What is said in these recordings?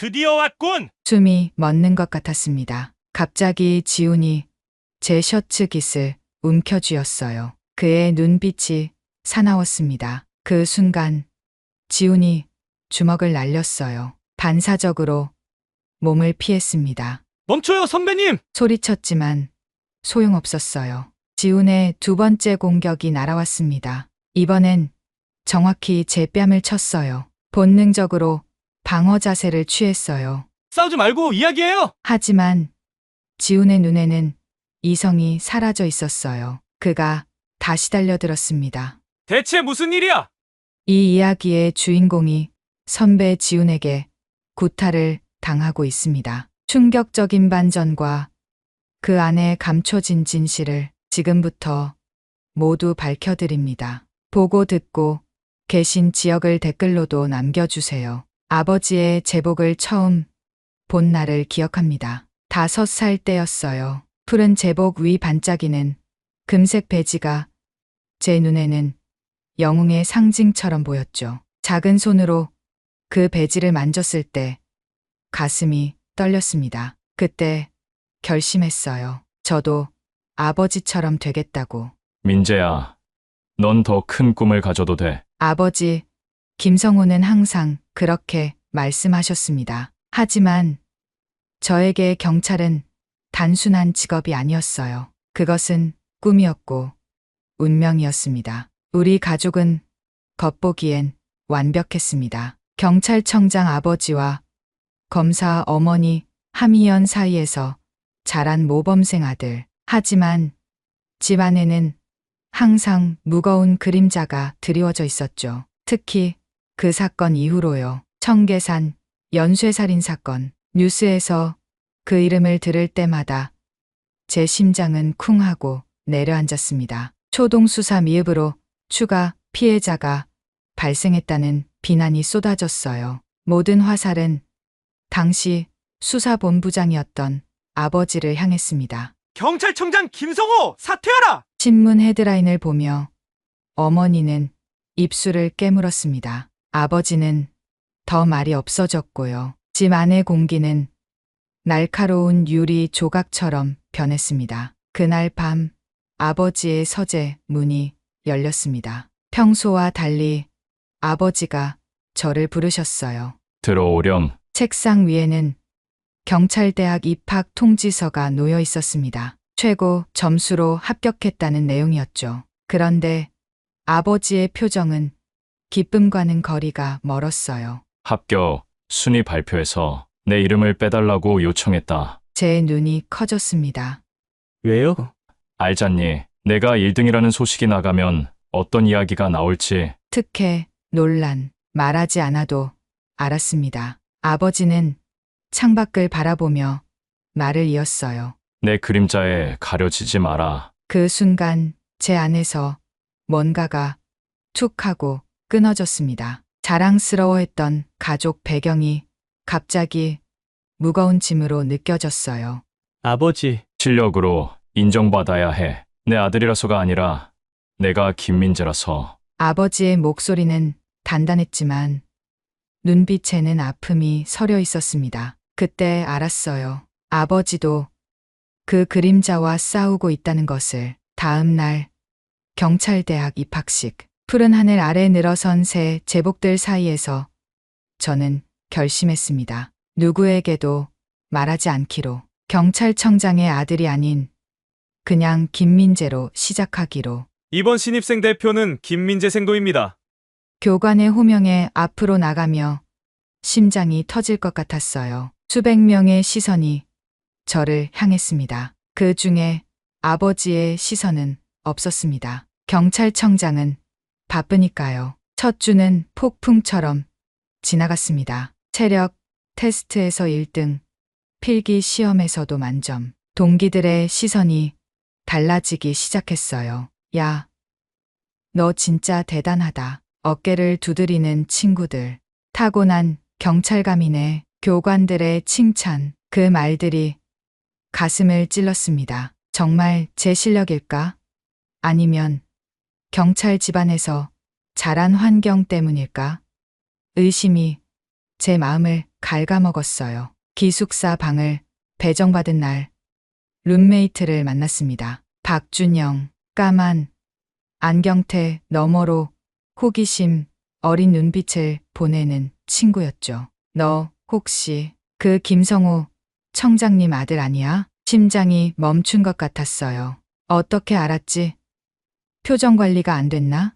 드디어 왔군! 숨이 멎는 것 같았습니다. 갑자기 지훈이 제 셔츠 깃을 움켜쥐었어요. 그의 눈빛이 사나웠습니다. 그 순간 지훈이 주먹을 날렸어요. 반사적으로 몸을 피했습니다. 멈춰요, 선배님! 소리쳤지만 소용없었어요. 지훈의 두 번째 공격이 날아왔습니다. 이번엔 정확히 제 뺨을 쳤어요. 본능적으로 방어 자세를 취했어요. 싸우지 말고 이야기해요! 하지만 지훈의 눈에는 이성이 사라져 있었어요. 그가 다시 달려들었습니다. 대체 무슨 일이야? 이 이야기의 주인공이 선배 지훈에게 구타를 당하고 있습니다. 충격적인 반전과 그 안에 감춰진 진실을 지금부터 모두 밝혀드립니다. 보고 듣고 계신 지역을 댓글로도 남겨주세요. 아버지의 제복을 처음 본 날을 기억합니다. 5살 때였어요. 푸른 제복 위 반짝이는 금색 배지가 제 눈에는 영웅의 상징처럼 보였죠. 작은 손으로 그 배지를 만졌을 때 가슴이 떨렸습니다. 그때 결심했어요. 저도 아버지처럼 되겠다고. 민재야, 넌 더 큰 꿈을 가져도 돼. 아버지, 김성호는 항상 그렇게 말씀하셨습니다. 하지만 저에게 경찰은 단순한 직업이 아니었어요. 그것은 꿈이었고 운명이었습니다. 우리 가족은 겉보기엔 완벽했습니다. 경찰청장 아버지와 검사 어머니 함희연 사이에서 자란 모범생 아들. 하지만 집 안에는 항상 무거운 그림자가 드리워져 있었죠. 특히 그 사건 이후로요. 청계산 연쇄살인 사건. 뉴스에서 그 이름을 들을 때마다 제 심장은 쿵 하고 내려앉았습니다. 초동수사 미흡으로 추가 피해자가 발생했다는 비난이 쏟아졌어요. 모든 화살은 당시 수사본부장이었던 아버지를 향했습니다. 경찰청장 김성호! 사퇴하라! 신문 헤드라인을 보며 어머니는 입술을 깨물었습니다. 아버지는 더 말이 없어졌고요. 집 안의 공기는 날카로운 유리 조각처럼 변했습니다. 그날 밤 아버지의 서재 문이 열렸습니다. 평소와 달리 아버지가 저를 부르셨어요. 들어오렴. 책상 위에는 경찰대학 입학 통지서가 놓여 있었습니다. 최고 점수로 합격했다는 내용이었죠. 그런데 아버지의 표정은 기쁨과는 거리가 멀었어요. 합격 순위 발표에서 내 이름을 빼달라고 요청했다. 제 눈이 커졌습니다. 왜요? 알잖니. 내가 1등이라는 소식이 나가면 어떤 이야기가 나올지. 특혜, 논란, 말하지 않아도 알았습니다. 아버지는 창밖을 바라보며 말을 이었어요. 내 그림자에 가려지지 마라. 그 순간 제 안에서 뭔가가 툭 하고 끊어졌습니다. 자랑스러워했던 가족 배경이 갑자기 무거운 짐으로 느껴졌어요. 아버지, 실력으로 인정받아야 해. 내 아들이라서가 아니라 내가 김민재라서. 아버지의 목소리는 단단했지만 눈빛에는 아픔이 서려 있었습니다. 그때 알았어요. 아버지도 그 그림자와 싸우고 있다는 것을. 다음 날 경찰대학 입학식. 푸른 하늘 아래 늘어선 새 제복들 사이에서 저는 결심했습니다. 누구에게도 말하지 않기로. 경찰청장의 아들이 아닌 그냥 김민재로 시작하기로. 이번 신입생 대표는 김민재 생도입니다. 교관의 호명에 앞으로 나가며 심장이 터질 것 같았어요. 수백 명의 시선이 저를 향했습니다. 그 중에 아버지의 시선은 없었습니다. 경찰청장은 바쁘니까요. 첫 주는 폭풍처럼 지나갔습니다. 체력 테스트에서 1등, 필기 시험에서도 만점. 동기들의 시선이 달라지기 시작했어요. 야, 너 진짜 대단하다. 어깨를 두드리는 친구들. 타고난 경찰감이네. 교관들의 칭찬. 그 말들이 가슴을 찔렀습니다. 정말 제 실력일까? 아니면 경찰 집안에서 자란 환경 때문일까? 의심이 제 마음을 갉아먹었어요. 기숙사 방을 배정받은 날 룸메이트를 만났습니다. 박준영, 까만, 안경테 너머로 호기심 어린 눈빛을 보내는 친구였죠. 너 혹시 그 김성호 청장님 아들 아니야? 심장이 멈춘 것 같았어요. 어떻게 알았지? 표정 관리가 안 됐나?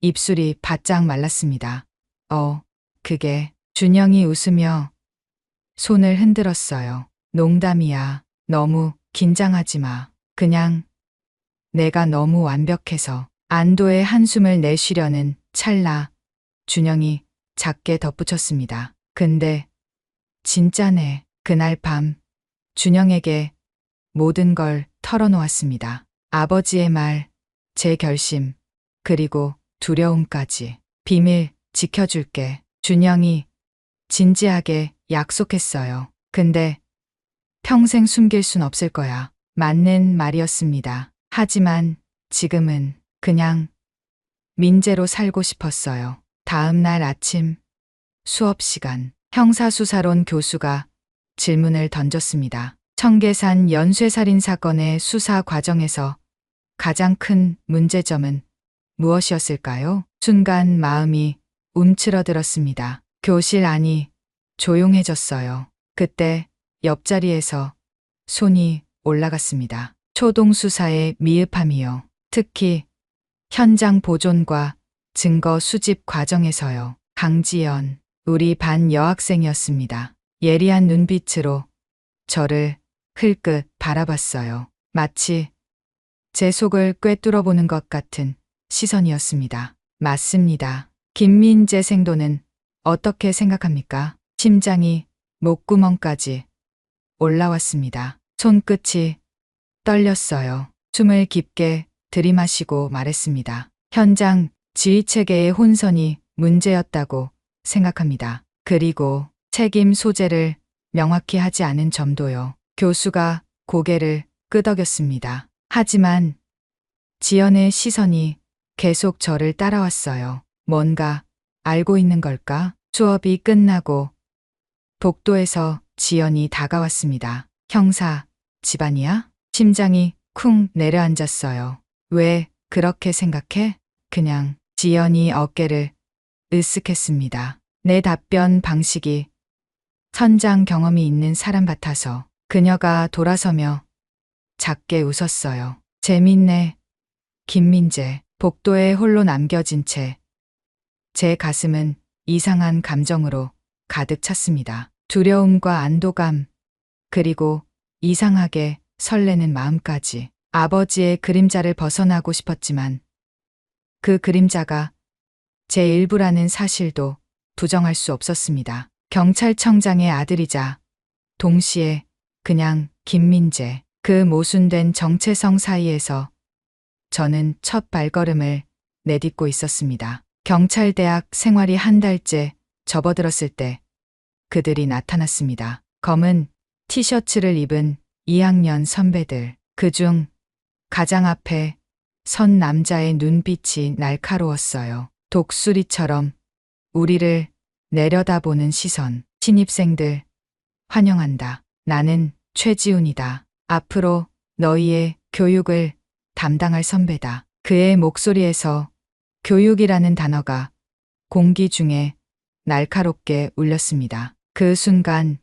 입술이 바짝 말랐습니다. 그게 준영이 웃으며 손을 흔들었어요. 농담이야. 너무 긴장하지 마. 그냥 내가 너무 완벽해서. 안도의 한숨을 내쉬려는 찰나 준영이 작게 덧붙였습니다. 근데 진짜네. 그날 밤 준영에게 모든 걸 털어놓았습니다. 아버지의 말, 제 결심, 그리고 두려움까지. 비밀 지켜줄게. 준영이 진지하게 약속했어요. 근데 평생 숨길 순 없을 거야. 맞는 말이었습니다. 하지만 지금은 그냥 민재로 살고 싶었어요. 다음 날 아침 수업 시간 형사수사론 교수가 질문을 던졌습니다. 청계산 연쇄살인 사건의 수사 과정에서 가장 큰 문제점은 무엇이었을까요? 순간 마음이 움츠러들었습니다. 교실 안이 조용해졌어요. 그때 옆자리에서 손이 올라갔습니다. 초동 수사의 미흡함이요. 특히 현장 보존과 증거 수집 과정에서요. 강지연, 우리 반 여학생이었습니다. 예리한 눈빛으로 저를 흘끗 바라봤어요. 마치 제 속을 꿰뚫어보는 것 같은 시선이었습니다. 맞습니다. 김민재 생도는 어떻게 생각합니까? 심장이 목구멍까지 올라왔습니다. 손끝이 떨렸어요. 숨을 깊게 들이마시고 말했습니다. 현장 지휘체계의 혼선이 문제였다고 생각합니다. 그리고 책임 소재를 명확히 하지 않은 점도요. 교수가 고개를 끄덕였습니다. 하지만 지연의 시선이 계속 저를 따라왔어요. 뭔가 알고 있는 걸까? 수업이 끝나고 복도에서 지연이 다가왔습니다. 형사, 집안이야? 심장이 쿵 내려앉았어요. 왜 그렇게 생각해? 그냥. 지연이 어깨를 으쓱했습니다. 내 답변 방식이 선장 경험이 있는 사람 같아서. 그녀가 돌아서며 작게 웃었어요. 재밌네. 김민재. 복도에 홀로 남겨진 채 제 가슴은 이상한 감정으로 가득 찼습니다. 두려움과 안도감, 그리고 이상하게 설레는 마음까지. 아버지의 그림자를 벗어나고 싶었지만 그 그림자가 제 일부라는 사실도 부정할 수 없었습니다. 경찰청장의 아들이자 동시에 그냥 김민재. 그 모순된 정체성 사이에서 저는 첫 발걸음을 내딛고 있었습니다. 경찰대학 생활이 한 달째 접어들었을 때 그들이 나타났습니다. 검은 티셔츠를 입은 2학년 선배들. 그중 가장 앞에 선 남자의 눈빛이 날카로웠어요. 독수리처럼 우리를 내려다보는 시선. 신입생들, 환영한다. 나는 최지훈이다. 앞으로 너희의 교육을 담당할 선배다. 그의 목소리에서 교육이라는 단어가 공기 중에 날카롭게 울렸습니다. 그 순간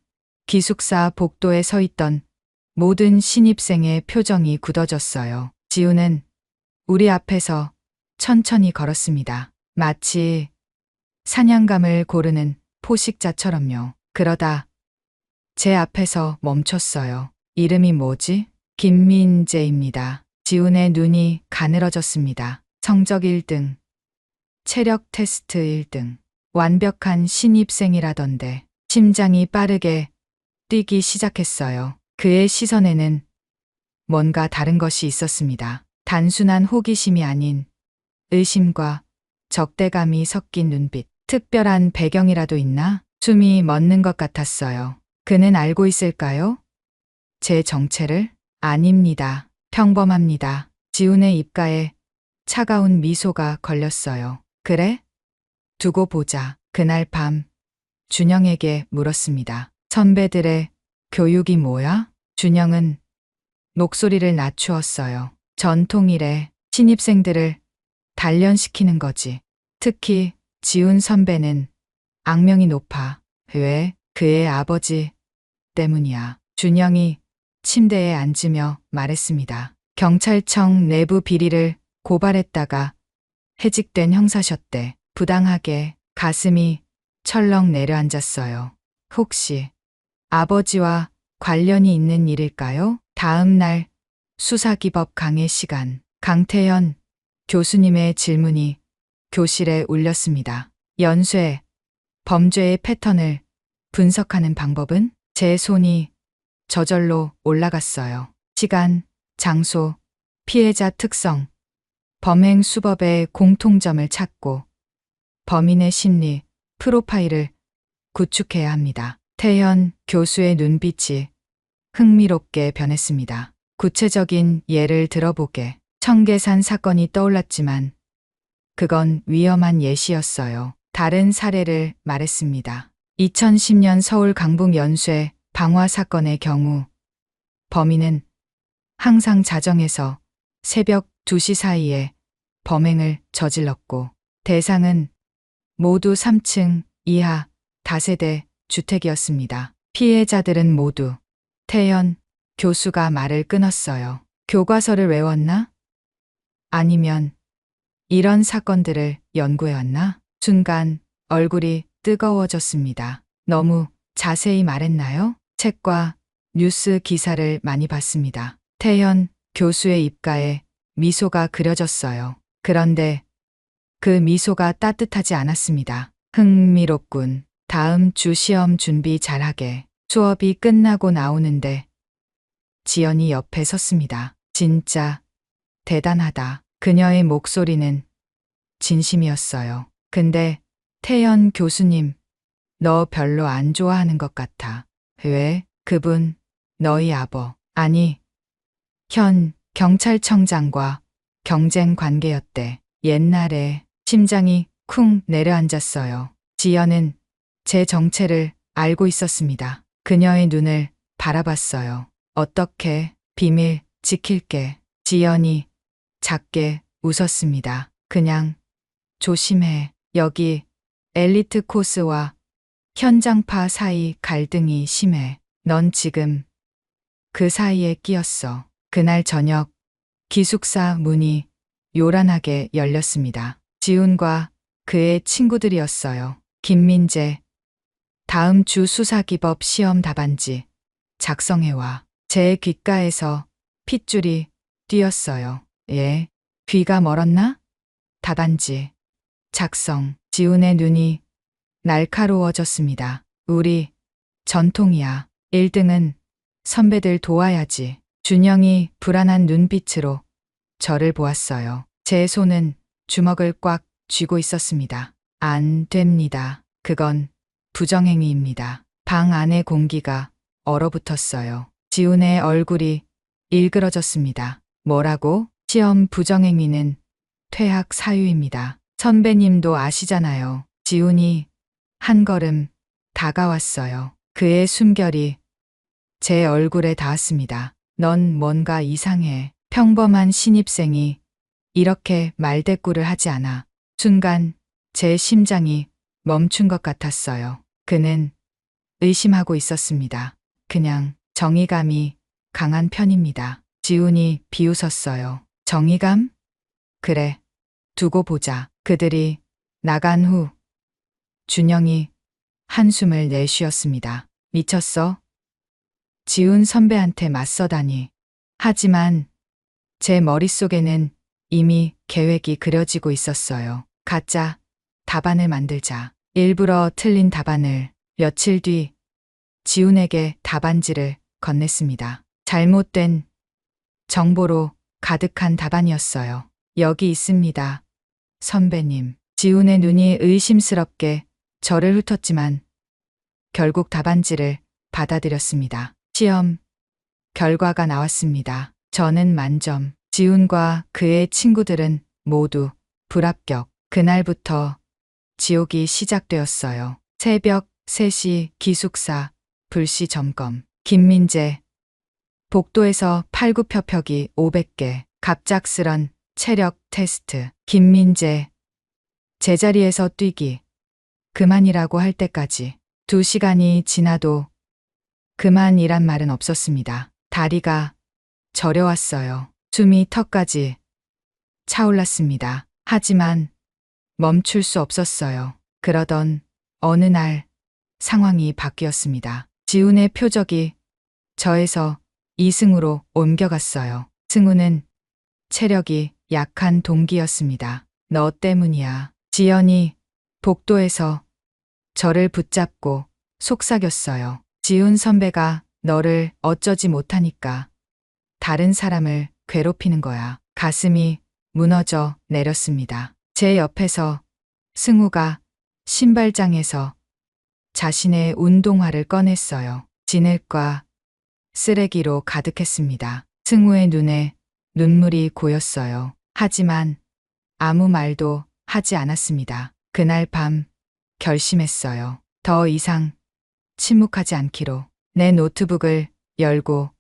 기숙사 복도에 서 있던 모든 신입생의 표정이 굳어졌어요. 지우는 우리 앞에서 천천히 걸었습니다. 마치 사냥감을 고르는 포식자처럼요. 그러다 제 앞에서 멈췄어요. 이름이 뭐지? 김민재입니다. 지훈의 눈이 가늘어졌습니다. 성적 1등, 체력 테스트 1등, 완벽한 신입생이라던데. 심장이 빠르게 뛰기 시작했어요. 그의 시선에는 뭔가 다른 것이 있었습니다. 단순한 호기심이 아닌 의심과 적대감이 섞인 눈빛. 특별한 배경이라도 있나? 숨이 멎는 것 같았어요. 그는 알고 있을까요? 제 정체를? 아닙니다. 평범합니다. 지훈의 입가에 차가운 미소가 걸렸어요. 그래? 두고 보자. 그날 밤 준영에게 물었습니다. 선배들의 교육이 뭐야? 준영은 목소리를 낮추었어요. 전통이래. 신입생들을 단련시키는 거지. 특히 지훈 선배는 악명이 높아. 왜? 그의 아버지 때문이야. 준영이 침대에 앉으며 말했습니다. 경찰청 내부 비리를 고발했다가 해직된 형사셨대. 부당하게 가슴이 철렁 내려앉았어요. 혹시 아버지와 관련이 있는 일일까요? 다음 날 수사기법 강의 시간. 강태현 교수님의 질문이 교실에 울렸습니다. 연쇄 범죄의 패턴을 분석하는 방법은? 제 손이 저절로 올라갔어요. 시간, 장소, 피해자 특성, 범행 수법의 공통점을 찾고 범인의 심리, 프로파일을 구축해야 합니다. 태현 교수의 눈빛이 흥미롭게 변했습니다. 구체적인 예를 들어보게. 청계산 사건이 떠올랐지만 그건 위험한 예시였어요. 다른 사례를 말했습니다. 2010년 서울 강북 연쇄 방화 사건의 경우 범인은 항상 자정에서 새벽 2시 사이에 범행을 저질렀고 대상은 모두 3층 이하 다세대 주택이었습니다. 피해자들은 모두 태현 교수가 말을 끊었어요. 교과서를 외웠나? 아니면 이런 사건들을 연구해왔나? 순간 얼굴이 뜨거워졌습니다. 너무 자세히 말했나요? 책과 뉴스 기사를 많이 봤습니다. 태현 교수의 입가에 미소가 그려졌어요. 그런데 그 미소가 따뜻하지 않았습니다. 흥미롭군. 다음 주 시험 준비 잘하게. 수업이 끝나고 나오는데 지연이 옆에 섰습니다. 진짜 대단하다. 그녀의 목소리는 진심이었어요. 근데 태연 교수님, 너 별로 안 좋아하는 것 같아. 왜? 그분 너희 아버, 아니, 현 경찰청장과 경쟁 관계였대. 옛날에 심장이 쿵 내려앉았어요. 지연은 제 정체를 알고 있었습니다. 그녀의 눈을 바라봤어요. 어떻게? 비밀 지킬게. 지연이 작게 웃었습니다. 그냥 조심해. 여기 엘리트 코스와 현장파 사이 갈등이 심해. 넌 지금 그 사이에 끼었어. 그날 저녁 기숙사 문이 요란하게 열렸습니다. 지훈과 그의 친구들이었어요. 김민재, 다음 주 수사기법 시험 답안지 작성해와. 제 귓가에서 핏줄이 뛰었어요. 예, 귀가 멀었나? 답안지 작성. 지훈의 눈이 날카로워졌습니다. 우리 전통이야. 1등은 선배들 도와야지. 준영이 불안한 눈빛으로 저를 보았어요. 제 손은 주먹을 꽉 쥐고 있었습니다. 안 됩니다. 그건 부정행위입니다. 방 안의 공기가 얼어붙었어요. 지훈의 얼굴이 일그러졌습니다. 뭐라고? 시험 부정행위는 퇴학 사유입니다. 선배님도 아시잖아요. 지훈이 한 걸음 다가왔어요. 그의 숨결이 제 얼굴에 닿았습니다. 넌 뭔가 이상해. 평범한 신입생이 이렇게 말대꾸를 하지 않아. 순간 제 심장이 멈춘 것 같았어요. 그는 의심하고 있었습니다. 그냥 정의감이 강한 편입니다. 지훈이 비웃었어요. 정의감? 그래, 두고 보자. 그들이 나간 후 준영이 한숨을 내쉬었습니다. 미쳤어? 지훈 선배한테 맞서다니. 하지만 제 머릿속에는 이미 계획이 그려지고 있었어요. 가짜 답안을 만들자. 일부러 틀린 답안을. 며칠 뒤 지훈에게 답안지를 건넸습니다. 잘못된 정보로 가득한 답안이었어요. 여기 있습니다. 선배님. 지훈의 눈이 의심스럽게 저를 훑었지만 결국 답안지를 받아들였습니다. 시험 결과가 나왔습니다. 저는 만점. 지훈과 그의 친구들은 모두 불합격. 그날부터 지옥이 시작되었어요. 새벽 3시 기숙사, 불시 점검. 김민재. 복도에서 팔굽혀펴기 500개. 갑작스런 체력 테스트. 김민재. 제자리에서 뛰기. 그만이라고 할 때까지 2시간이 지나도 그만이란 말은 없었습니다. 다리가 저려왔어요. 숨이 턱까지 차올랐습니다. 하지만 멈출 수 없었어요. 그러던 어느 날 상황이 바뀌었습니다. 지훈의 표적이 저에서 이승우로 옮겨갔어요. 승우는 체력이 약한 동기였습니다. 너 때문이야. 지연이 복도에서 저를 붙잡고 속삭였어요. 지훈 선배가 너를 어쩌지 못하니까 다른 사람을 괴롭히는 거야. 가슴이 무너져 내렸습니다. 제 옆에서 승우가 신발장에서 자신의 운동화를 꺼냈어요. 진흙과 쓰레기로 가득했습니다. 승우의 눈에 눈물이 고였어요. 하지만 아무 말도 하지 않았습니다. 그날 밤 결심했어요. 더 이상 침묵하지 않기로. 내 노트북을 열고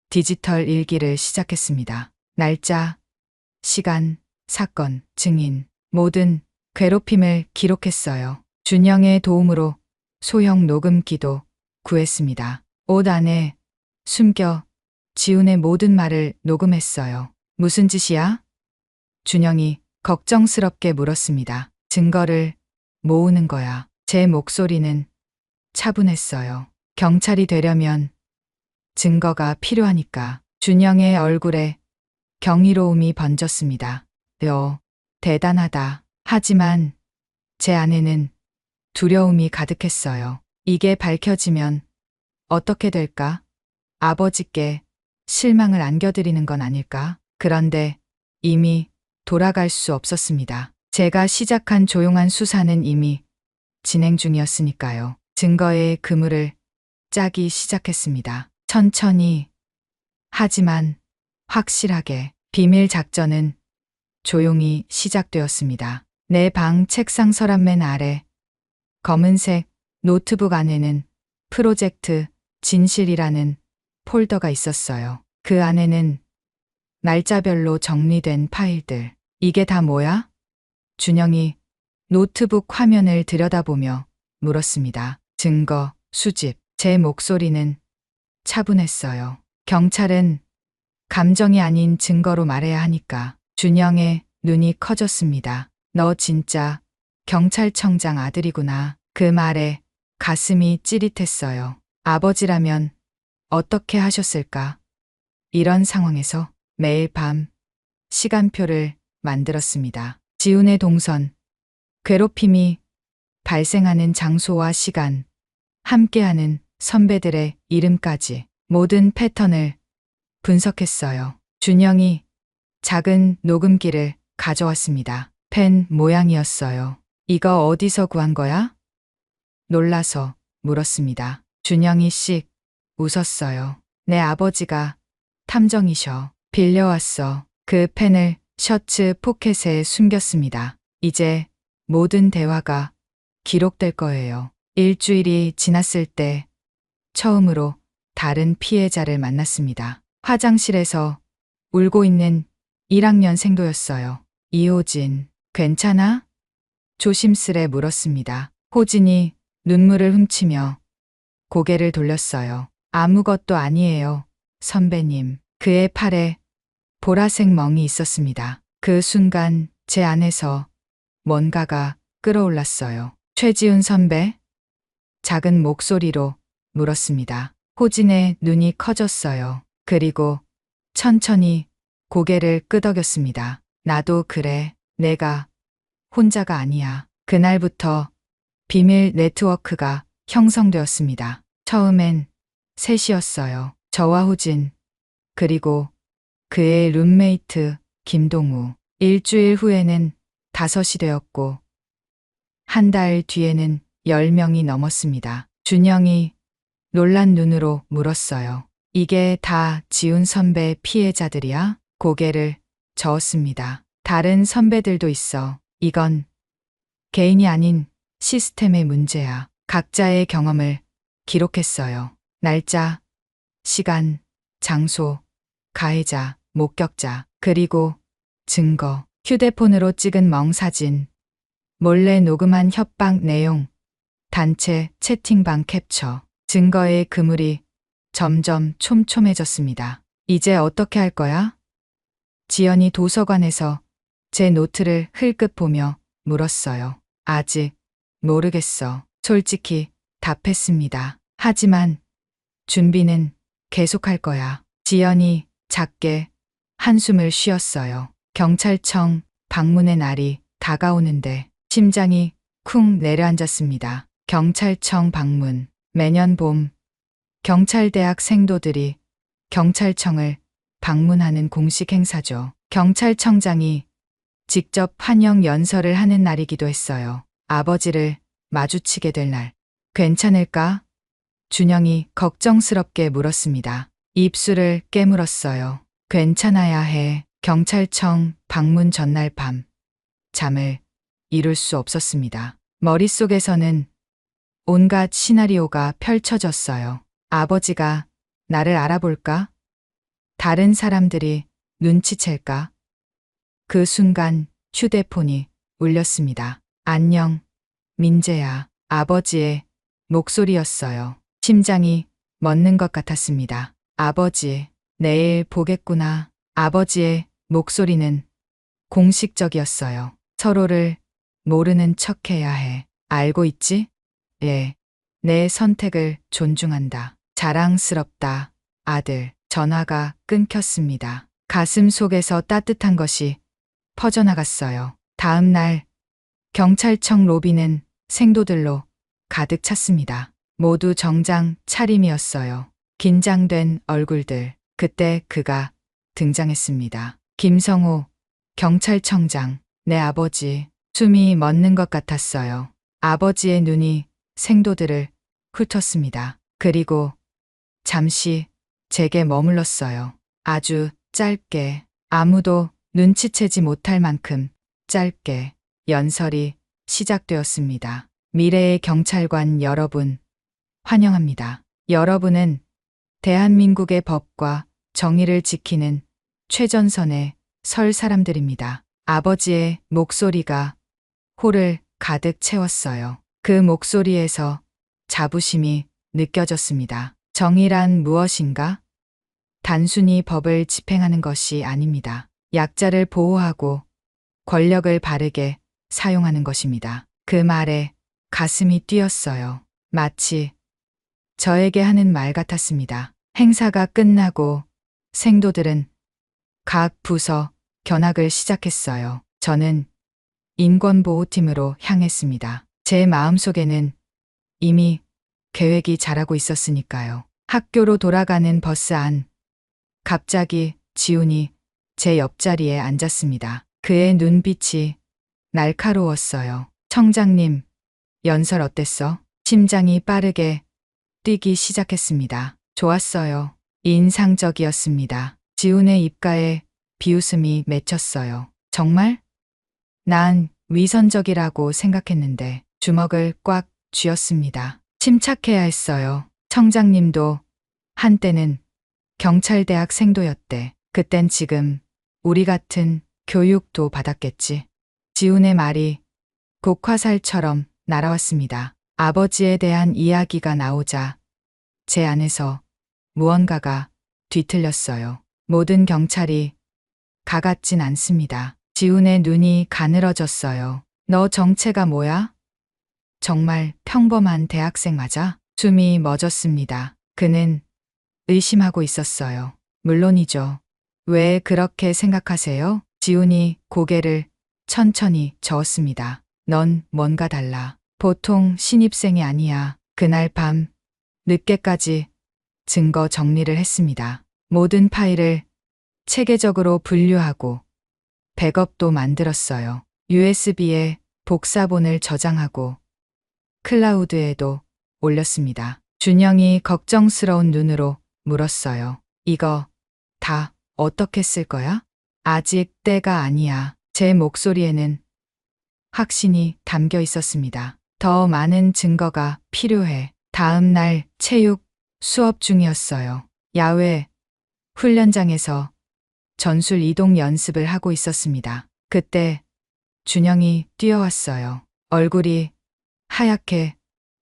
디지털 일기를 시작했습니다. 날짜, 시간, 사건, 증인, 모든 괴롭힘을 기록했어요. 준영의 도움으로 소형 녹음기도 구했습니다. 옷 안에 숨겨 지훈의 모든 말을 녹음했어요. 무슨 짓이야? 준영이 걱정스럽게 물었습니다. 증거를 모으는 거야. 제 목소리는 차분했어요. 경찰이 되려면 증거가 필요하니까. 준영의 얼굴에 경이로움이 번졌습니다. 너 대단하다. 하지만 제 안에는 두려움이 가득했어요. 이게 밝혀지면 어떻게 될까? 아버지께 실망을 안겨드리는 건 아닐까? 그런데 이미 돌아갈 수 없었습니다. 제가 시작한 조용한 수사는 이미 진행 중이었으니까요. 증거의 그물을 짜기 시작했습니다. 천천히, 하지만 확실하게. 비밀 작전은 조용히 시작되었습니다. 내 방 책상 서랍맨 아래 검은색 노트북 안에는 프로젝트 진실이라는 폴더가 있었어요. 그 안에는 날짜별로 정리된 파일들. 이게 다 뭐야? 준영이 노트북 화면을 들여다보며 물었습니다. 증거, 수집. 제 목소리는 차분했어요. 경찰은 감정이 아닌 증거로 말해야 하니까. 준영의 눈이 커졌습니다. 너 진짜 경찰청장 아들이구나. 그 말에 가슴이 찌릿했어요. 아버지라면 어떻게 하셨을까? 이런 상황에서 매일 밤 시간표를 만들었습니다. 지훈의 동선, 괴롭힘이 발생하는 장소와 시간, 함께하는 선배들의 이름까지 모든 패턴을 분석했어요. 준영이 작은 녹음기를 가져왔습니다. 펜 모양이었어요. 이거 어디서 구한 거야? 놀라서 물었습니다. 준영이 씩 웃었어요. 내 아버지가 탐정이셔. 빌려왔어. 그 펜을 셔츠 포켓에 숨겼습니다. 이제 모든 대화가 기록될 거예요. 일주일이 지났을 때 처음으로 다른 피해자를 만났습니다. 화장실에서 울고 있는 1학년 생도였어요. 이호진, 괜찮아? 조심스레 물었습니다. 호진이 눈물을 훔치며 고개를 돌렸어요. 아무것도 아니에요, 선배님. 그의 팔에 보라색 멍이 있었습니다. 그 순간 제 안에서 뭔가가 끓어올랐어요. 최지훈 선배? 작은 목소리로 물었습니다. 호진의 눈이 커졌어요. 그리고 천천히 고개를 끄덕였습니다. 나도 그래. 내가 혼자가 아니야. 그날부터 비밀 네트워크가 형성되었습니다. 처음엔 셋이었어요. 저와 호진, 그리고 그의 룸메이트 김동우. 일주일 후에는 5이 되었고 한 달 뒤에는 10명이 넘었습니다. 준영이 놀란 눈으로 물었어요. 이게 다 지훈 선배 피해자들이야? 고개를 저었습니다. 다른 선배들도 있어. 이건 개인이 아닌 시스템의 문제야. 각자의 경험을 기록했어요. 날짜, 시간, 장소, 가해자, 목격자, 그리고 증거, 휴대폰으로 찍은 멍사진, 몰래 녹음한 협박 내용, 단체 채팅방 캡처, 증거의 그물이 점점 촘촘해졌습니다. 이제 어떻게 할 거야? 지연이 도서관에서 제 노트를 흘끗 보며 물었어요. 아직 모르겠어. 솔직히 답했습니다. 하지만 준비는 계속할 거야. 지연이 작게 한숨을 쉬었어요. 경찰청 방문의 날이 다가오는데 심장이 쿵 내려앉았습니다. 경찰청 방문. 매년 봄 경찰대학 생도들이 경찰청을 방문하는 공식 행사죠. 경찰청장이 직접 환영 연설을 하는 날이기도 했어요. 아버지를 마주치게 될 날. 괜찮을까? 준영이 걱정스럽게 물었습니다. 입술을 깨물었어요. 괜찮아야 해. 경찰청 방문 전날 밤. 잠을 이룰 수 없었습니다. 머릿속에서는 온갖 시나리오가 펼쳐졌어요. 아버지가 나를 알아볼까? 다른 사람들이 눈치챌까? 그 순간 휴대폰이 울렸습니다. 안녕, 민재야. 아버지의 목소리였어요. 심장이 멎는 것 같았습니다. 아버지, 내일 보겠구나. 아버지의 목소리는 공식적이었어요. 서로를 모르는 척해야 해. 알고 있지? 예. 내 선택을 존중한다. 자랑스럽다. 아들. 전화가 끊겼습니다. 가슴 속에서 따뜻한 것이 퍼져나갔어요. 다음 날 경찰청 로비는 생도들로 가득 찼습니다. 모두 정장 차림이었어요. 긴장된 얼굴들. 그때 그가 등장했습니다. 김성호 경찰청장. 내 아버지. 숨이 멎는 것 같았어요. 아버지의 눈이 생도들을 훑었습니다. 그리고 잠시 제게 머물렀어요. 아주 짧게, 아무도 눈치채지 못할 만큼 짧게 연설이 시작되었습니다. 미래의 경찰관 여러분, 환영합니다. 여러분은 대한민국의 법과 정의를 지키는 최전선에 설 사람들입니다. 아버지의 목소리가 홀을 가득 채웠어요. 그 목소리에서 자부심이 느껴졌습니다. 정의란 무엇인가? 단순히 법을 집행하는 것이 아닙니다. 약자를 보호하고 권력을 바르게 사용하는 것입니다. 그 말에 가슴이 뛰었어요. 마치 저에게 하는 말 같았습니다. 행사가 끝나고 생도들은 각 부서 견학을 시작했어요. 저는 인권보호팀으로 향했습니다. 제 마음속에는 이미 계획이 자라고 있었으니까요. 학교로 돌아가는 버스 안. 갑자기 지훈이 제 옆자리에 앉았습니다. 그의 눈빛이 날카로웠어요. 청장님, 연설 어땠어? 심장이 빠르게 뛰기 시작했습니다. 좋았어요. 인상적이었습니다. 지훈의 입가에 비웃음이 맺혔어요. 정말? 난 위선적이라고 생각했는데 주먹을 꽉 쥐었습니다. 침착해야 했어요. 청장님도 한때는 경찰대학 생도였대. 그땐 지금 우리 같은 교육도 받았겠지. 지훈의 말이 곡화살처럼 날아왔습니다. 아버지에 대한 이야기가 나오자 제 안에서 무언가가 뒤틀렸어요. 모든 경찰이 가같진 않습니다. 지훈의 눈이 가늘어졌어요. 너 정체가 뭐야? 정말 평범한 대학생 맞아? 숨이 멎었습니다. 그는 의심하고 있었어요. 물론이죠. 왜 그렇게 생각하세요? 지훈이 고개를 천천히 저었습니다. 넌 뭔가 달라. 보통 신입생이 아니야. 그날 밤 늦게까지 증거 정리를 했습니다. 모든 파일을 체계적으로 분류하고 백업도 만들었어요. USB에 복사본을 저장하고 클라우드에도 올렸습니다. 준영이 걱정스러운 눈으로 물었어요. 이거 다 어떻게 쓸 거야? 아직 때가 아니야. 제 목소리에는 확신이 담겨 있었습니다. 더 많은 증거가 필요해. 다음 날 체육 수업 중이었어요. 야외 훈련장에서 전술 이동 연습을 하고 있었습니다. 그때 준영이 뛰어왔어요. 얼굴이 하얗게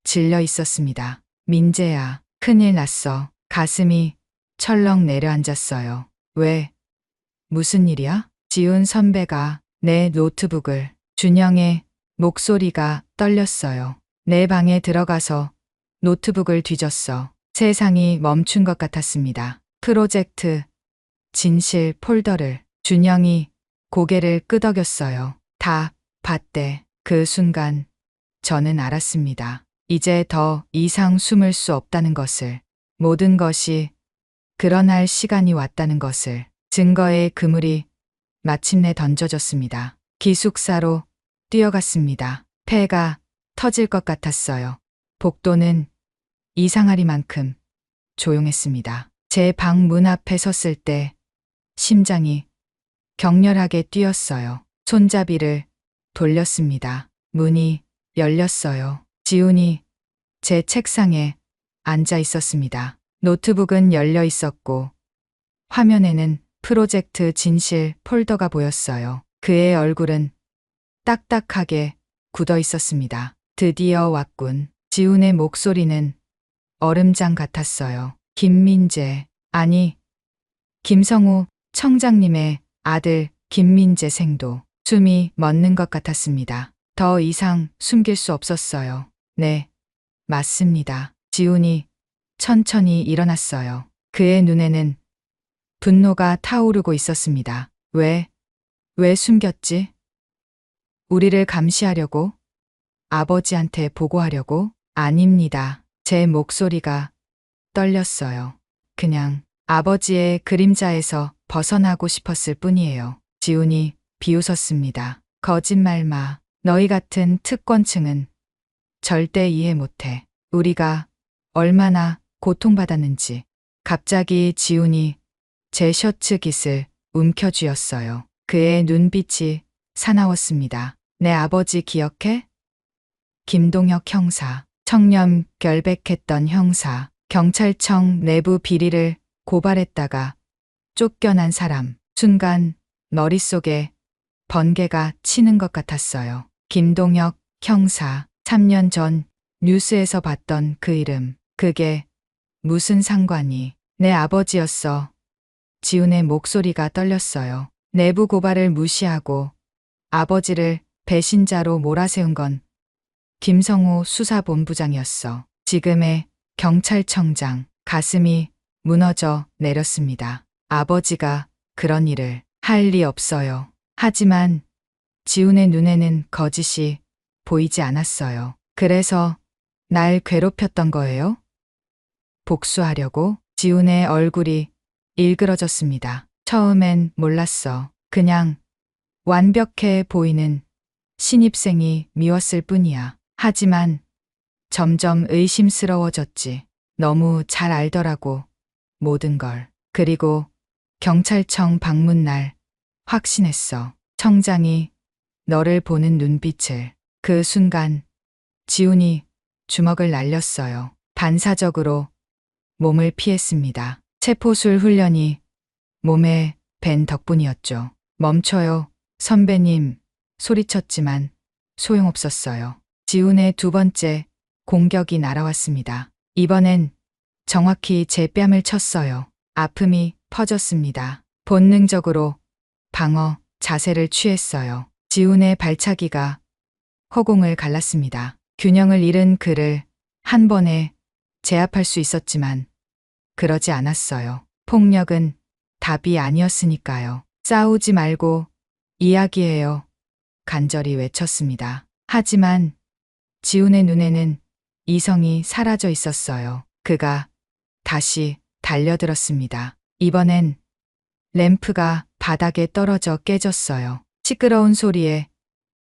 질려 있었습니다. 민재야, 큰일 났어. 가슴이 철렁 내려앉았어요. 왜? 무슨 일이야? 지훈 선배가 내 노트북을. 준영의 목소리가 떨렸어요. 내 방에 들어가서 노트북을 뒤졌어. 세상이 멈춘 것 같았습니다. 프로젝트 진실 폴더를. 준영이 고개를 끄덕였어요. 다 봤대. 그 순간 저는 알았습니다. 이제 더 이상 숨을 수 없다는 것을. 모든 것이 드러날 시간이 왔다는 것을. 증거의 그물이 마침내 던져졌습니다. 기숙사로 뛰어갔습니다. 폐가 터질 것 같았어요. 복도는 이상하리만큼 조용했습니다. 제 방 문 앞에 섰을 때 심장이 격렬하게 뛰었어요. 손잡이를 돌렸습니다. 문이 열렸어요. 지훈이 제 책상에 앉아 있었습니다. 노트북은 열려 있었고 화면에는 프로젝트 진실 폴더가 보였어요. 그의 얼굴은 딱딱하게 굳어 있었습니다. 드디어 왔군. 지훈의 목소리는 얼음장 같았어요. 김민재, 아니, 김성우 청장님의 아들 김민재 생도. 숨이 멎는 것 같았습니다. 더 이상 숨길 수 없었어요. 네, 맞습니다. 지훈이 천천히 일어났어요. 그의 눈에는 분노가 타오르고 있었습니다. 왜 숨겼지? 우리를 감시하려고? 아버지한테 보고하려고? 아닙니다. 제 목소리가 떨렸어요. 그냥 아버지의 그림자에서 벗어나고 싶었을 뿐이에요. 지훈이 비웃었습니다. 거짓말 마. 너희 같은 특권층은 절대 이해 못해. 우리가 얼마나 고통받았는지. 갑자기 지훈이 제 셔츠 깃을 움켜쥐었어요. 그의 눈빛이 사나웠습니다. 내 아버지 기억해? 김동혁 형사. 청렴 결백했던 형사. 경찰청 내부 비리를 고발했다가 쫓겨난 사람. 순간 머릿속에 번개가 치는 것 같았어요. 김동혁 형사. 3년 전 뉴스에서 봤던 그 이름. 그게 무슨 상관이. 내 아버지였어. 지훈의 목소리가 떨렸어요. 내부 고발을 무시하고 아버지를 배신자로 몰아세운 건 김성우 수사본부장이었어. 지금의 경찰청장. 가슴이 무너져 내렸습니다. 아버지가 그런 일을 할 리 없어요. 하지만 지훈의 눈에는 거짓이 보이지 않았어요. 그래서 날 괴롭혔던 거예요? 복수하려고? 지훈의 얼굴이 일그러졌습니다. 처음엔 몰랐어. 그냥 완벽해 보이는 신입생이 미웠을 뿐이야. 하지만 점점 의심스러워졌지. 너무 잘 알더라고. 모든 걸. 그리고 경찰청 방문 날 확신했어. 청장이 너를 보는 눈빛을. 그 순간 지훈이 주먹을 날렸어요. 반사적으로 몸을 피했습니다. 체포술 훈련이 몸에 밴 덕분이었죠. 멈춰요, 선배님. 소리쳤지만 소용없었어요. 지훈의 두 번째 공격이 날아왔습니다. 이번엔 정확히 제 뺨을 쳤어요. 아픔이 퍼졌습니다. 본능적으로 방어 자세를 취했어요. 지훈의 발차기가 허공을 갈랐습니다. 균형을 잃은 그를 한 번에 제압할 수 있었지만 그러지 않았어요. 폭력은 답이 아니었으니까요. 싸우지 말고 이야기해요. 간절히 외쳤습니다. 하지만 지훈의 눈에는 이성이 사라져 있었어요. 그가 다시 달려들었습니다. 이번엔 램프가 바닥에 떨어져 깨졌어요. 시끄러운 소리에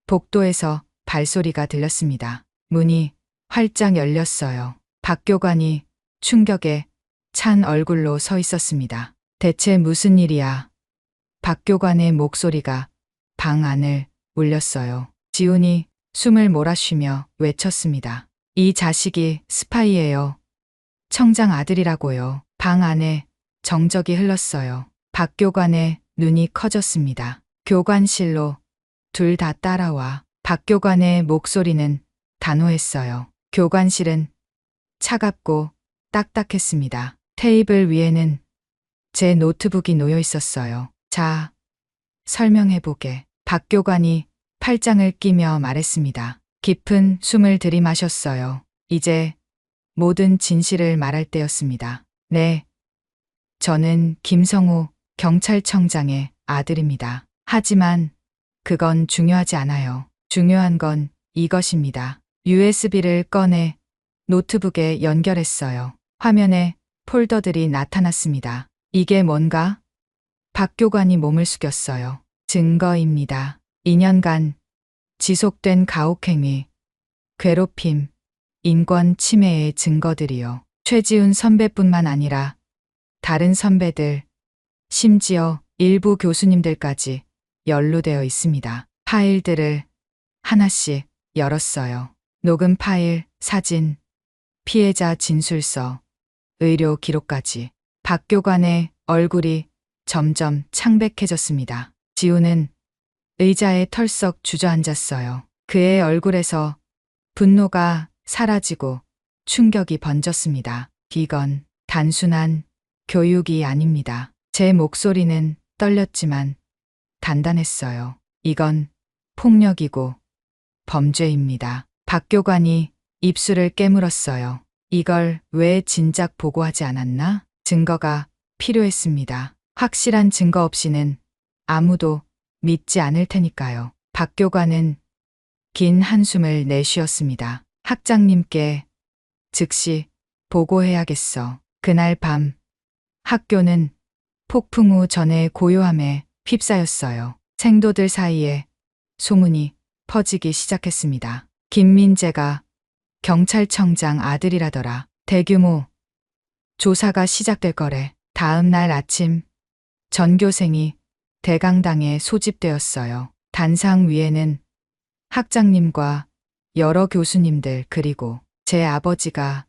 복도에서 발소리가 들렸습니다. 문이 활짝 열렸어요. 박교관이 충격에 찬 얼굴로 서 있었습니다. 대체 무슨 일이야? 박교관의 목소리가 방 안을 울렸어요. 지훈이 숨을 몰아쉬며 외쳤습니다. 이 자식이 스파이예요. 청장 아들이라고요. 방 안에 정적이 흘렀어요. 박 교관의 눈이 커졌습니다. 교관실로 둘 다 따라와. 박 교관의 목소리는 단호했어요. 교관실은 차갑고 딱딱했습니다. 테이블 위에는 제 노트북이 놓여 있었어요. 자, 설명해보게. 박 교관이 팔짱을 끼며 말했습니다. 깊은 숨을 들이마셨어요. 이제 모든 진실을 말할 때였습니다. 네, 저는 김성호 경찰청장의 아들입니다. 하지만 그건 중요하지 않아요. 중요한 건 이것입니다. USB를 꺼내 노트북에 연결했어요. 화면에 폴더들이 나타났습니다. 이게 뭔가? 박 교관이 몸을 숙였어요. 증거입니다. 2년간 지속된 가혹행위, 괴롭힘, 인권 침해의 증거들이요. 최지훈 선배뿐만 아니라 다른 선배들, 심지어 일부 교수님들까지 연루되어 있습니다. 파일들을 하나씩 열었어요. 녹음 파일, 사진, 피해자 진술서, 의료 기록까지. 박 교관의 얼굴이 점점 창백해졌습니다. 지우는 의자에 털썩 주저앉았어요. 그의 얼굴에서 분노가 사라지고 충격이 번졌습니다. 이건 단순한 교육이 아닙니다. 제 목소리는 떨렸지만 단단했어요. 이건 폭력이고 범죄입니다. 박 교관이 입술을 깨물었어요. 이걸 왜 진작 보고하지 않았나? 증거가 필요했습니다. 확실한 증거 없이는 아무도 믿지 않을 테니까요. 박 교관은 긴 한숨을 내쉬었습니다. 학장님께 즉시 보고해야겠어. 그날 밤 학교는 폭풍 후 전의 고요함에 휩싸였어요. 생도들 사이에 소문이 퍼지기 시작했습니다. 김민재가 경찰청장 아들이라더라. 대규모 조사가 시작될 거래. 다음 날 아침 전교생이 대강당에 소집되었어요. 단상 위에는 학장님과 여러 교수님들 그리고 제 아버지가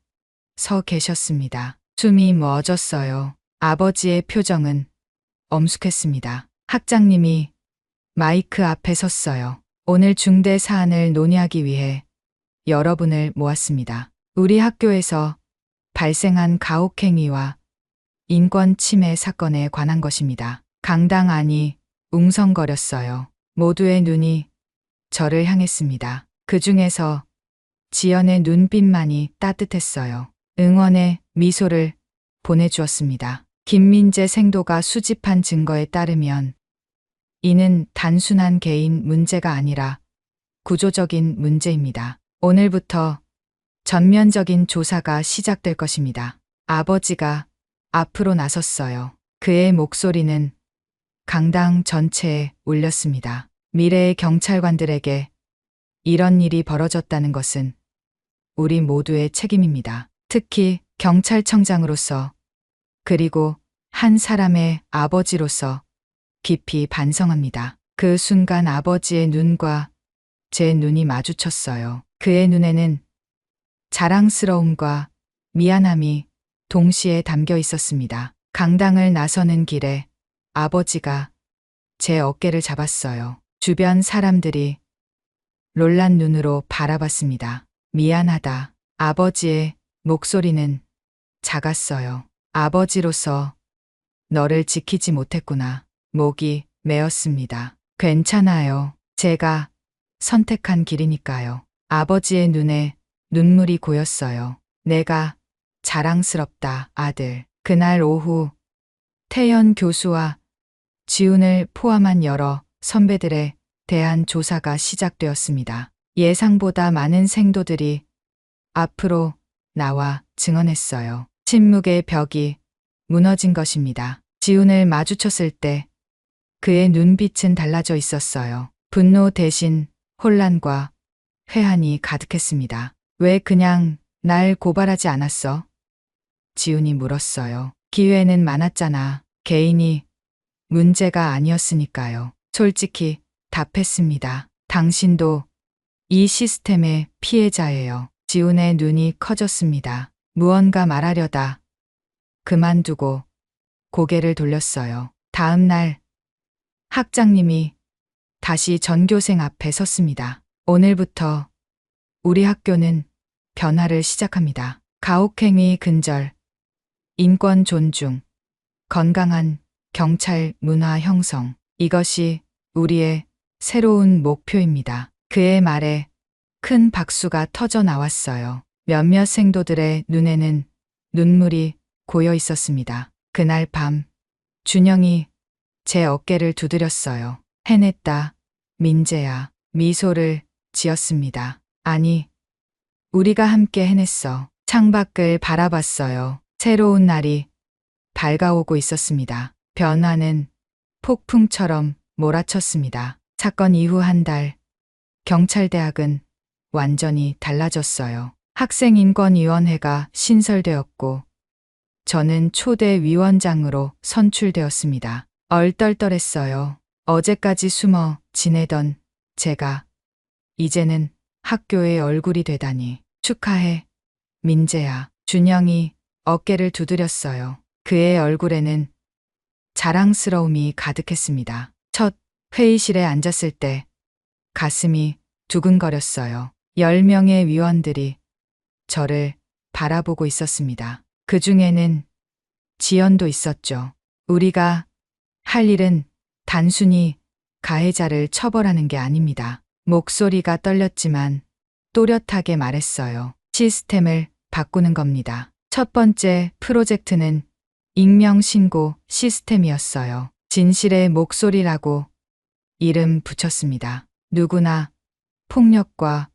서 계셨습니다. 숨이 멎었어요. 아버지의 표정은 엄숙했습니다. 학장님이 마이크 앞에 섰어요. 오늘 중대 사안을 논의하기 위해 여러분을 모았습니다. 우리 학교에서 발생한 가혹행위와 인권 침해 사건에 관한 것입니다. 강당 안이 웅성거렸어요. 모두의 눈이 저를 향했습니다. 그 중에서 지연의 눈빛만이 따뜻했어요. 응원의 미소를 보내주었습니다. 김민재 생도가 수집한 증거에 따르면 이는 단순한 개인 문제가 아니라 구조적인 문제입니다. 오늘부터 전면적인 조사가 시작될 것입니다. 아버지가 앞으로 나섰어요. 그의 목소리는 강당 전체에 울렸습니다. 미래의 경찰관들에게 이런 일이 벌어졌다는 것은 우리 모두의 책임입니다. 특히 경찰청장으로서 그리고 한 사람의 아버지로서 깊이 반성합니다. 그 순간 아버지의 눈과 제 눈이 마주쳤어요. 그의 눈에는 자랑스러움과 미안함이 동시에 담겨 있었습니다. 강당을 나서는 길에 아버지가 제 어깨를 잡았어요. 주변 사람들이 놀란 눈으로 바라봤습니다. 미안하다. 아버지의 목소리는 작았어요. 아버지로서 너를 지키지 못했구나. 목이 메었습니다. 괜찮아요. 제가 선택한 길이니까요. 아버지의 눈에 눈물이 고였어요. 내가 자랑스럽다, 아들. 그날 오후 태연 교수와 지훈을 포함한 여러 선배들에 대한 조사가 시작되었습니다. 예상보다 많은 생도들이 앞으로 나와 증언했어요. 침묵의 벽이 무너진 것입니다. 지훈을 마주쳤을 때 그의 눈빛은 달라져 있었어요. 분노 대신 혼란과 회한이 가득했습니다. 왜 그냥 날 고발하지 않았어? 지훈이 물었어요. 기회는 많았잖아. 개인이 문제가 아니었으니까요. 솔직히 답했습니다. 당신도 이 시스템의 피해자예요. 지훈의 눈이 커졌습니다. 무언가 말하려다 그만두고 고개를 돌렸어요. 다음 날 학장님이 다시 전교생 앞에 섰습니다. 오늘부터 우리 학교는 변화를 시작합니다. 가혹행위 근절, 인권 존중, 건강한 경찰 문화 형성. 이것이 우리의 새로운 목표입니다. 그의 말에 큰 박수가 터져 나왔어요. 몇몇 생도들의 눈에는 눈물이 고여 있었습니다. 그날 밤 준영이 제 어깨를 두드렸어요. 해냈다, 민재야. 미소를 지었습니다. 아니, 우리가 함께 해냈어. 창밖을 바라봤어요. 새로운 날이 밝아오고 있었습니다. 변화는 폭풍처럼 몰아쳤습니다. 사건 이후 한 달, 경찰대학은 완전히 달라졌어요. 학생인권위원회가 신설되었고, 저는 초대 위원장으로 선출되었습니다. 얼떨떨했어요. 어제까지 숨어 지내던 제가 이제는 학교의 얼굴이 되다니. 축하해, 민재야. 준영이 어깨를 두드렸어요. 그의 얼굴에는 자랑스러움이 가득했습니다. 첫 회의실에 앉았을 때 가슴이 두근거렸어요. 10명의 위원들이 저를 바라보고 있었습니다. 그 중에는 지연도 있었죠. 우리가 할 일은 단순히 가해자를 처벌하는 게 아닙니다. 목소리가 떨렸지만 또렷하게 말했어요. 시스템을 바꾸는 겁니다. 첫 번째 프로젝트는 익명신고 시스템이었어요. 진실의 목소리라고 이름 붙였습니다. 누구나 폭력과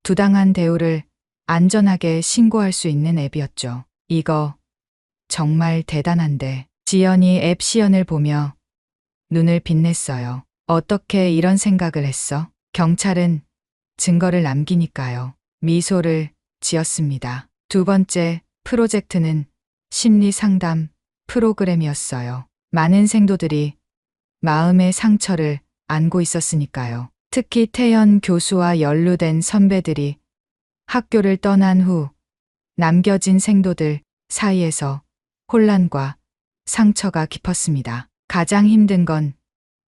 부당한 대우를 안전하게 신고할 수 있는 앱이었죠. 이거 정말 대단한데. 지연이 앱 시연을 보며 눈을 빛냈어요. 어떻게 이런 생각을 했어? 경찰은 증거를 남기니까요. 미소를 지었습니다. 두 번째 프로젝트는 심리 상담 프로그램이었어요. 많은 생도들이 마음의 상처를 안고 있었으니까요. 특히 태연 교수와 연루된 선배들이 학교를 떠난 후 남겨진 생도들 사이에서 혼란과 상처가 깊었습니다. 가장 힘든 건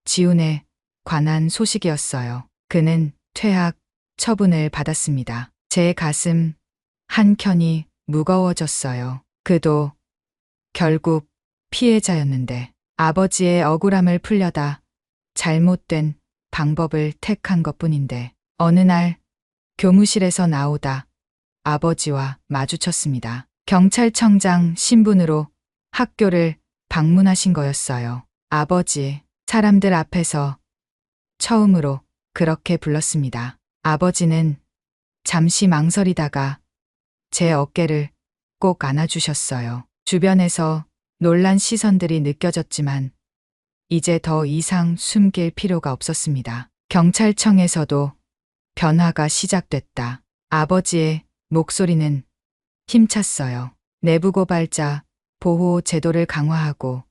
지훈에 관한 소식이었어요. 그는 퇴학 처분을 받았습니다. 제 가슴 한켠이 무거워졌어요. 그도 결국 피해자였는데 아버지의 억울함을 풀려다 잘못된 방법을 택한 것뿐인데 어느 날 교무실에서 나오다 아버지와 마주쳤습니다. 경찰청장 신분으로 학교를 방문하신 거였어요. 아버지, 사람들 앞에서 처음으로 그렇게 불렀습니다. 아버지는 잠시 망설이다가 제 어깨를 꼭 안아주셨어요. 주변에서 놀란 시선들이 느껴졌지만 이제 더 이상 숨길 필요가 없었습니다. 경찰청에서도 변화가 시작됐다. 아버지의 목소리는 힘찼어요. 내부 고발자 보호 제도를 강화하고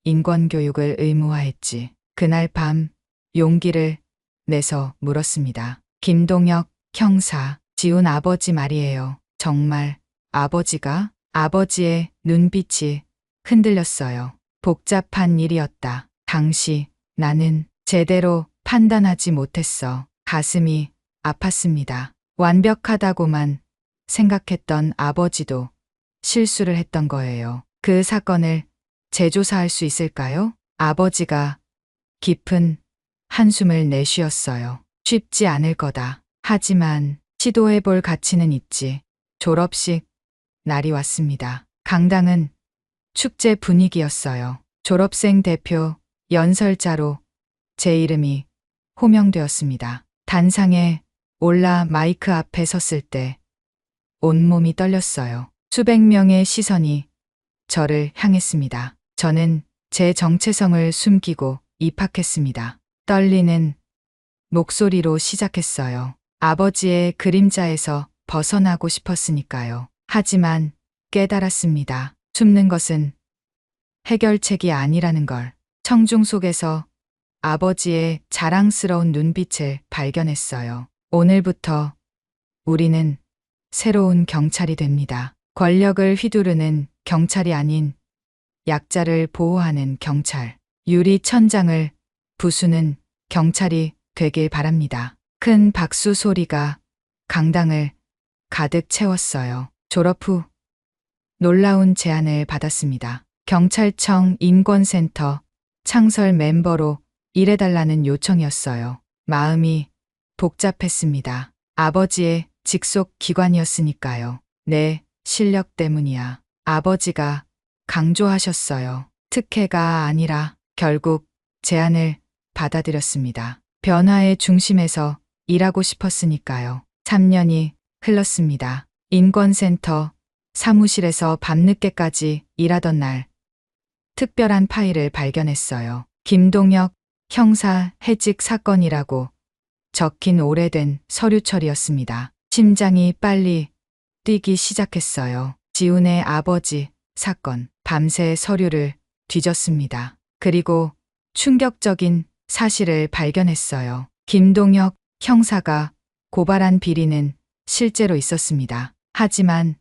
인권교육을 의무화했지. 그날 밤 용기를 내서 물었습니다. 김동혁 형사, 지훈 아버지 말이에요. 정말 아버지가? 아버지의 눈빛이 흔들렸어요. 복잡한 일이었다. 당시 나는 제대로 판단하지 못했어. 가슴이 아팠습니다. 완벽하다고만 생각했던 아버지도 실수를 했던 거예요. 그 사건을 재조사할 수 있을까요? 아버지가 깊은 한숨을 내쉬었어요. 쉽지 않을 거다. 하지만 시도해볼 가치는 있지. 졸업식 날이 왔습니다. 강당은 축제 분위기였어요. 졸업생 대표 연설자로 제 이름이 호명되었습니다. 단상에 올라 마이크 앞에 섰을 때 온몸이 떨렸어요. 수백 명의 시선이 저를 향했습니다. 저는 제 정체성을 숨기고 입학했습니다. 떨리는 목소리로 시작했어요. 아버지의 그림자에서 벗어나고 싶었으니까요. 하지만 깨달았습니다. 숨는 것은 해결책이 아니라는 걸. 청중 속에서 아버지의 자랑스러운 눈빛을 발견했어요. 오늘부터 우리는 새로운 경찰이 됩니다. 권력을 휘두르는 경찰이 아닌 약자를 보호하는 경찰. 유리 천장을 부수는 경찰이 되길 바랍니다. 큰 박수 소리가 강당을 가득 채웠어요. 졸업 후 놀라운 제안을 받았습니다. 경찰청 인권센터 창설 멤버로 일해달라는 요청이었어요. 마음이 복잡했습니다. 아버지의 직속 기관이었으니까요. 내 실력 때문이야. 아버지가 강조하셨어요. 특혜가 아니라 결국 제안을 받아들였습니다. 변화의 중심에서 일하고 싶었으니까요. 3년이 흘렀습니다. 인권센터 사무실에서 밤늦게까지 일하던 날 특별한 파일을 발견했어요. 김동혁 형사 해직 사건이라고 적힌 오래된 서류철이었습니다. 심장이 빨리 뛰기 시작했어요. 지훈의 아버지 사건. 밤새 서류를 뒤졌습니다. 그리고 충격적인 사실을 발견했어요. 김동혁 형사가 고발한 비리는 실제로 있었습니다. 하지만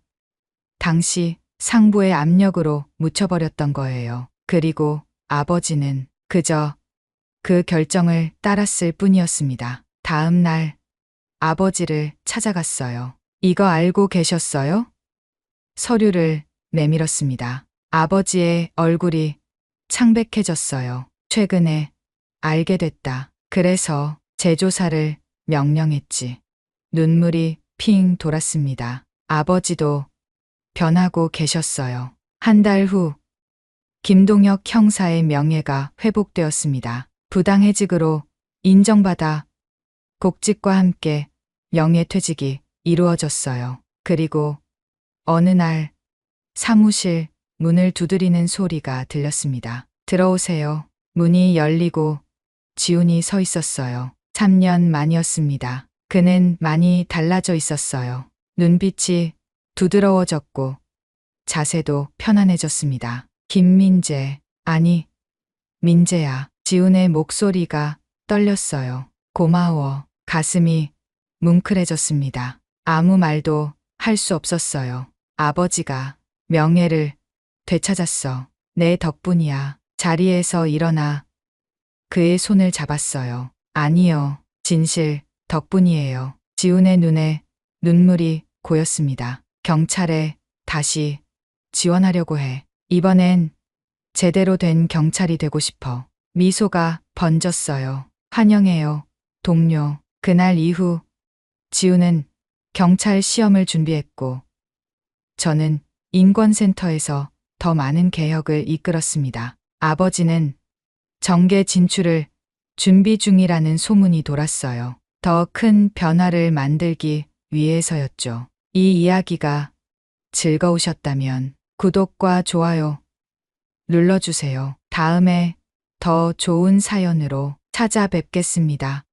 당시 상부의 압력으로 묻혀버렸던 거예요. 그리고 아버지는 그저 그 결정을 따랐을 뿐이었습니다. 다음 날 아버지를 찾아갔어요. 이거 알고 계셨어요? 서류를 내밀었습니다. 아버지의 얼굴이 창백해졌어요. 최근에 알게 됐다. 그래서 재조사를 명령했지. 눈물이 핑 돌았습니다. 아버지도 변하고 계셨어요. 한 달 후 김동혁 형사의 명예가 회복되었습니다. 부당해직으로 인정받아 곡직과 함께 명예퇴직이 이루어졌어요. 그리고 어느 날 사무실 문을 두드리는 소리가 들렸습니다. 들어오세요. 문이 열리고 지훈이 서 있었어요. 3년 만이었습니다. 그는 많이 달라져 있었어요. 눈빛이 부드러워졌고 자세도 편안해졌습니다. 김민재, 아니, 민재야. 지훈의 목소리가 떨렸어요. 고마워. 가슴이 뭉클해졌습니다. 아무 말도 할 수 없었어요. 아버지가 명예를 되찾았어. 내 덕분이야. 자리에서 일어나 그의 손을 잡았어요. 아니요. 진실 덕분이에요. 지훈의 눈에 눈물이 고였습니다. 경찰에 다시 지원하려고 해. 이번엔 제대로 된 경찰이 되고 싶어. 미소가 번졌어요. 환영해요, 동료. 그날 이후 지훈은 경찰 시험을 준비했고 저는 인권센터에서 더 많은 개혁을 이끌었습니다. 아버지는 정계 진출을 준비 중이라는 소문이 돌았어요. 더 큰 변화를 만들기 위해서였죠. 이 이야기가 즐거우셨다면 구독과 좋아요 눌러주세요. 다음에 더 좋은 사연으로 찾아뵙겠습니다.